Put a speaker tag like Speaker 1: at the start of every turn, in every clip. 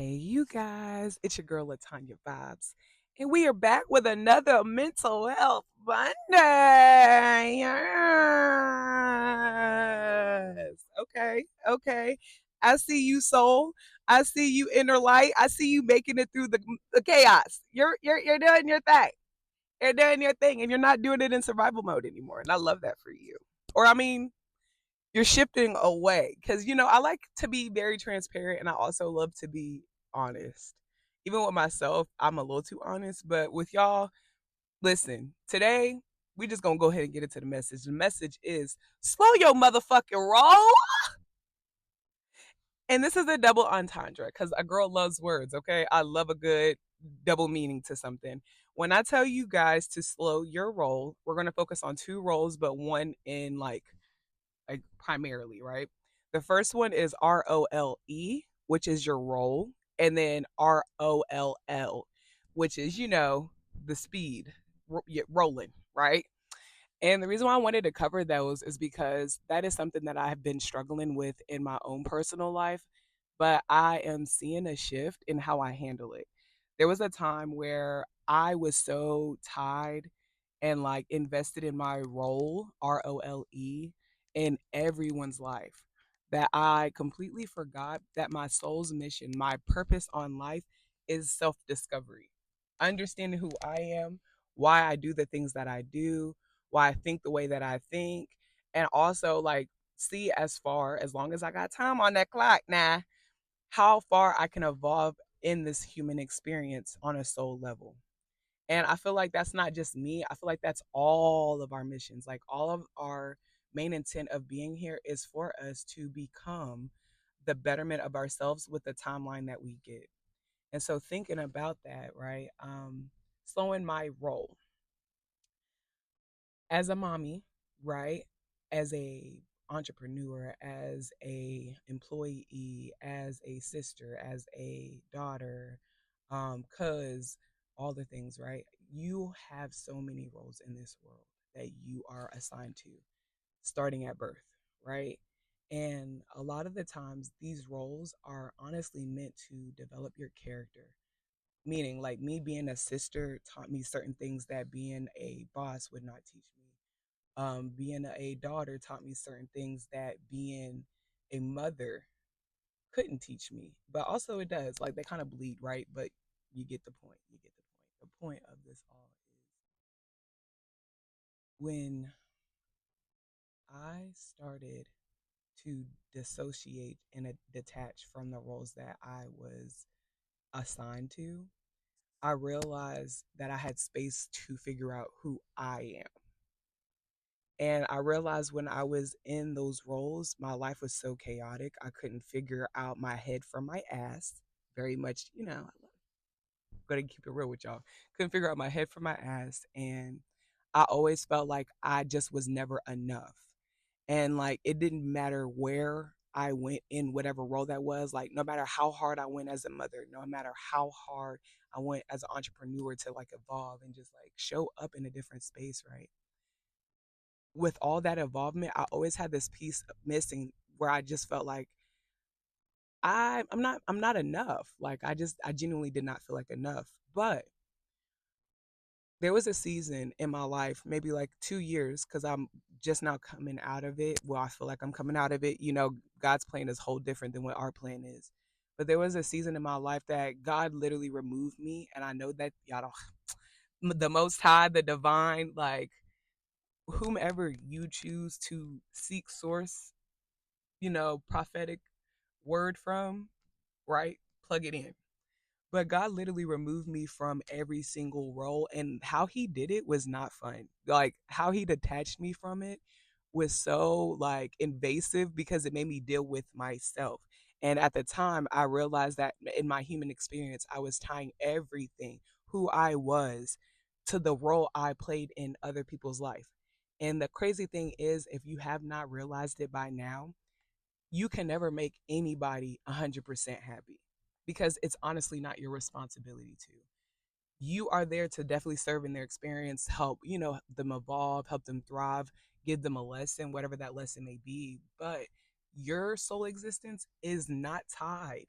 Speaker 1: Hey, you guys, it's your girl Latanya Vibes, and we are back with another Mental Health Monday. Yes. Okay, okay. I see you, soul. I see you, inner light. I see you making it through the chaos. You're doing your thing. You're doing your thing, and you're not doing it in survival mode anymore. And I love that for you. Or I mean, you're shifting away because I like to be very transparent and I also love to be honest. Even with myself, I'm a little too honest, but with y'all, listen, today we just gonna go ahead and get into the message. The message is slow your motherfucking roll. And this is a double entendre because a girl loves words, okay? I love a good double meaning to something. When I tell you guys to slow your roll, we're gonna focus on two roles, but one in like primarily, right? The first one is ROLE, which is your roll, and then ROLL, which is, the speed, rolling, right? And the reason why I wanted to cover those is because that is something that I have been struggling with in my own personal life, but I am seeing a shift in how I handle it. There was a time where I was so tied and like invested in my role, ROLE, in everyone's life that I completely forgot that my soul's mission, my purpose on life is self discovery. Understanding who I am, why I do the things that I do, why I think the way that I think, and also like see as far as long as I got time on that clock now, how far I can evolve in this human experience on a soul level. And I feel like that's not just me. I feel like that's all of our missions. Like all of our main intent of being here is for us to become the betterment of ourselves with the timeline that we get. And so thinking about that, right? Slowing my role as a mommy, right? As a entrepreneur, as a employee, as a sister, as a daughter, cuz all the things, right? You have so many roles in this world that you are assigned to starting at birth, right? And a lot of the times these roles are honestly meant to develop your character. Meaning, like me being a sister taught me certain things that being a boss would not teach me. Being a daughter taught me certain things that being a mother couldn't teach me, but also it does. Like they kind of bleed, right? But you get the point. You get the point. The point of this all is when I started to dissociate and detach from the roles that I was assigned to, I realized that I had space to figure out who I am. And I realized when I was in those roles, my life was so chaotic. I couldn't figure out my head from my ass. Very much, I'm gonna keep it real with y'all. Couldn't figure out my head from my ass. And I always felt like I just was never enough. And like it didn't matter where I went in whatever role that was, like no matter how hard I went as a mother, no matter how hard I went as an entrepreneur to like evolve and just like show up in a different space, right? With all that involvement, I always had this piece missing where I just felt like I'm not enough. Like I genuinely did not feel like enough. But there was a season in my life, maybe like 2 years, because I'm just now coming out of it. Well, I feel like I'm coming out of it. God's plan is whole different than what our plan is. But there was a season in my life that God literally removed me, and I know that y'all don't the most high, the divine, like whomever you choose to seek source, prophetic word from, right? Plug it in. But God literally removed me from every single role. And how he did it was not fun. Like how he detached me from it was so like invasive because it made me deal with myself. And at the time, I realized that in my human experience, I was tying everything, who I was, to the role I played in other people's life. And the crazy thing is, if you have not realized it by now, you can never make anybody 100% happy because it's honestly not your responsibility to. You are there to definitely serve in their experience, help, them evolve, help them thrive, give them a lesson, whatever that lesson may be. But your soul existence is not tied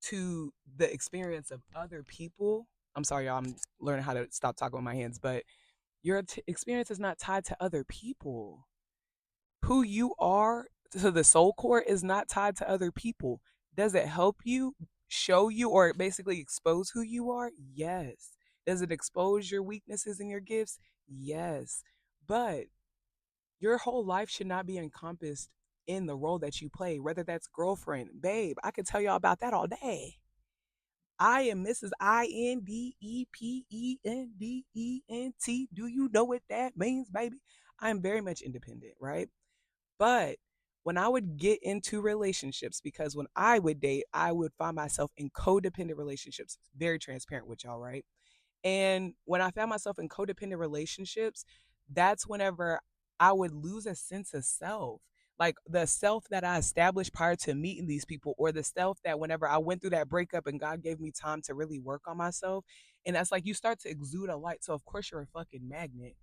Speaker 1: to the experience of other people. I'm sorry, y'all, I'm learning how to stop talking with my hands, but your experience is not tied to other people. Who you are to the soul core is not tied to other people. Does it help you, show you, or basically expose who you are? Yes. Does it expose your weaknesses and your gifts? Yes. But your whole life should not be encompassed in the role that you play, whether that's girlfriend, babe. I could tell y'all about that all day. I am Mrs. Independent. Do you know what that means, baby? I am very much independent, right? But when I would get into relationships, because when I would date, I would find myself in codependent relationships. Very transparent with y'all, right? And when I found myself in codependent relationships, that's whenever I would lose a sense of self. Like the self that I established prior to meeting these people, or the self that whenever I went through that breakup and God gave me time to really work on myself. And that's like you start to exude a light. So, of course, you're a fucking magnet.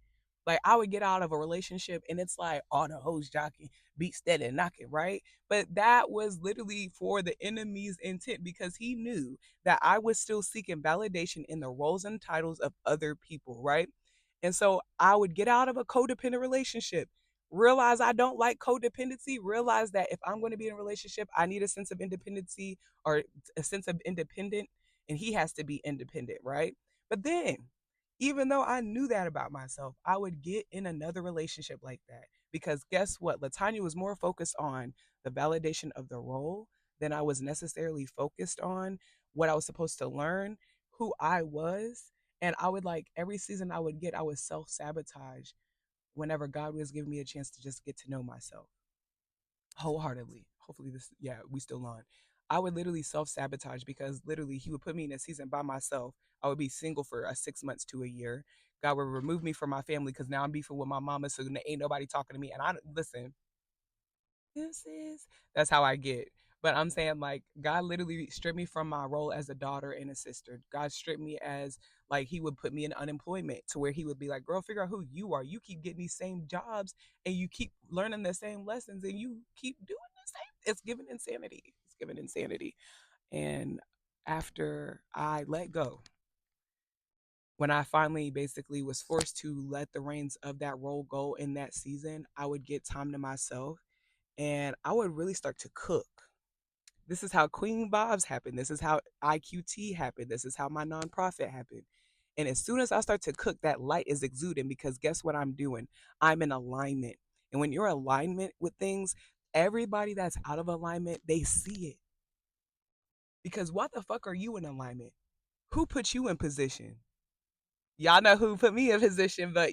Speaker 1: Like I would get out of a relationship and it's like all the hoes jockey, beat steady and knocking, right? But that was literally for the enemy's intent because he knew that I was still seeking validation in the roles and titles of other people, right? And so I would get out of a codependent relationship, realize I don't like codependency, realize that if I'm going to be in a relationship, I need a sense of independency or a sense of independent, and he has to be independent, right? But then, even though I knew that about myself, I would get in another relationship like that. Because guess what? Latanya was more focused on the validation of the role than I was necessarily focused on what I was supposed to learn, who I was. And I would like every season I would get, I would self sabotage whenever God was giving me a chance to just get to know myself wholeheartedly. Hopefully, this, yeah, we still on. I would literally self sabotage because literally he would put me in a season by myself. I would be single for 6 months to a year. God would remove me from my family because now I'm beefing with my mama, so ain't nobody talking to me. And I listen, this is that's how I get. But I'm saying like God literally stripped me from my role as a daughter and a sister. God stripped me as like he would put me in unemployment to where he would be like, girl, figure out who you are. You keep getting these same jobs and you keep learning the same lessons and you keep doing the same. It's given insanity. It's given insanity. And after I let go, when I finally basically was forced to let the reins of that role go in that season, I would get time to myself and I would really start to cook. This is how Queen Bob's happened. This is how IQT happened. This is how my nonprofit happened. And as soon as I start to cook, that light is exuding because guess what I'm doing? I'm in alignment. And when you're in alignment with things, everybody that's out of alignment, they see it. Because what the fuck are you in alignment? Who put you in position? Y'all know who put me in position, but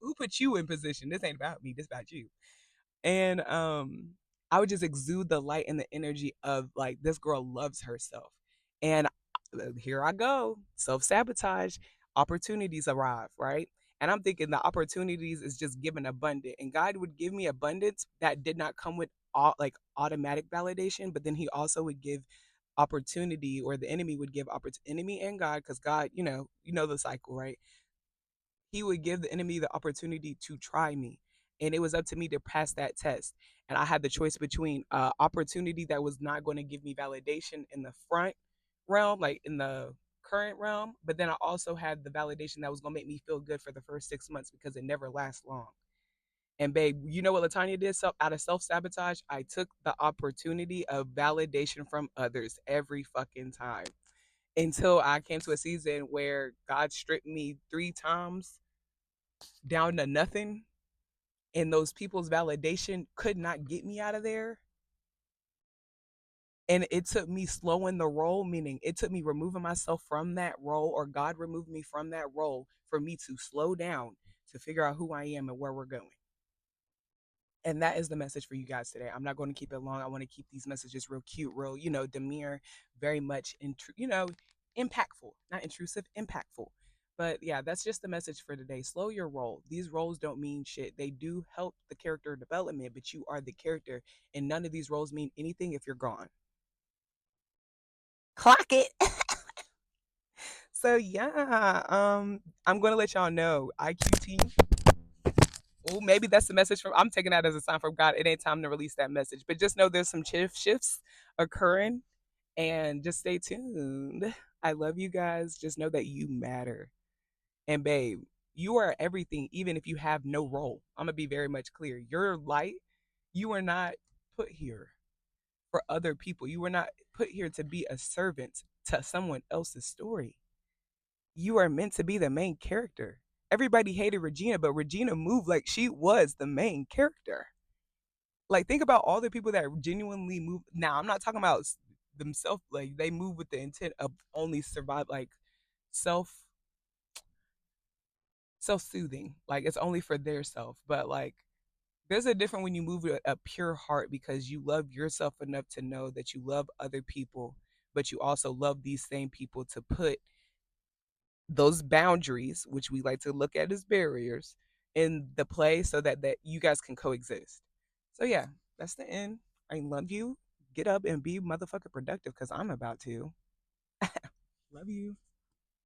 Speaker 1: who put you in position? This ain't about me, this about you. And I would just exude the light and the energy of like this girl loves herself. And here I go, self-sabotage, opportunities arrive, right? And I'm thinking the opportunities is just given abundant. And God would give me abundance that did not come with all like automatic validation, but then he also would give opportunity, or the enemy would give opportunity, enemy and God, because God, you know the cycle, right? He would give the enemy the opportunity to try me. And it was up to me to pass that test. And I had the choice between opportunity that was not going to give me validation in the front realm, like in the current realm, but then I also had the validation that was going to make me feel good for the first 6 months because it never lasts long. And babe, you know what Latanya did? So out of self sabotage, I took the opportunity of validation from others every fucking time until I came to a season where God stripped me 3 times down to nothing, and those people's validation could not get me out of there. And it took me slowing the role, meaning it took me removing myself from that role, or God removed me from that role for me to slow down to figure out who I am and where we're going. And that is the message for you guys today. I'm not going to keep it long. I want to keep these messages real cute, real, demure, very much, impactful, not intrusive, impactful. But yeah, that's just the message for today. Slow your roll. These roles don't mean shit. They do help the character development, but you are the character, and none of these roles mean anything if you're gone. Clock it. So yeah, I'm gonna let y'all know IQT. Oh, maybe that's the message from. I'm taking that as a sign from God. It ain't time to release that message, but just know there's some shifts occurring, And just stay tuned. I love you guys. Just know that you matter. And babe, you are everything, even if you have no role. I'm gonna be very much clear. Your light, you are not put here for other people. You were not put here to be a servant to someone else's story. You are meant to be the main character. Everybody hated Regina, but Regina moved like she was the main character. Like, think about all the people that genuinely move. Now, I'm not talking about themselves. Like, they move with the intent of only survive, like self self soothing. Like, it's only for their self. But like, there's a difference when you move with a pure heart because you love yourself enough to know that you love other people, but you also love these same people to put those boundaries, which we like to look at as barriers, in the play so that you guys can coexist. So yeah, that's the end. I love you. Get up and be motherfucking productive because I'm about to. Love you.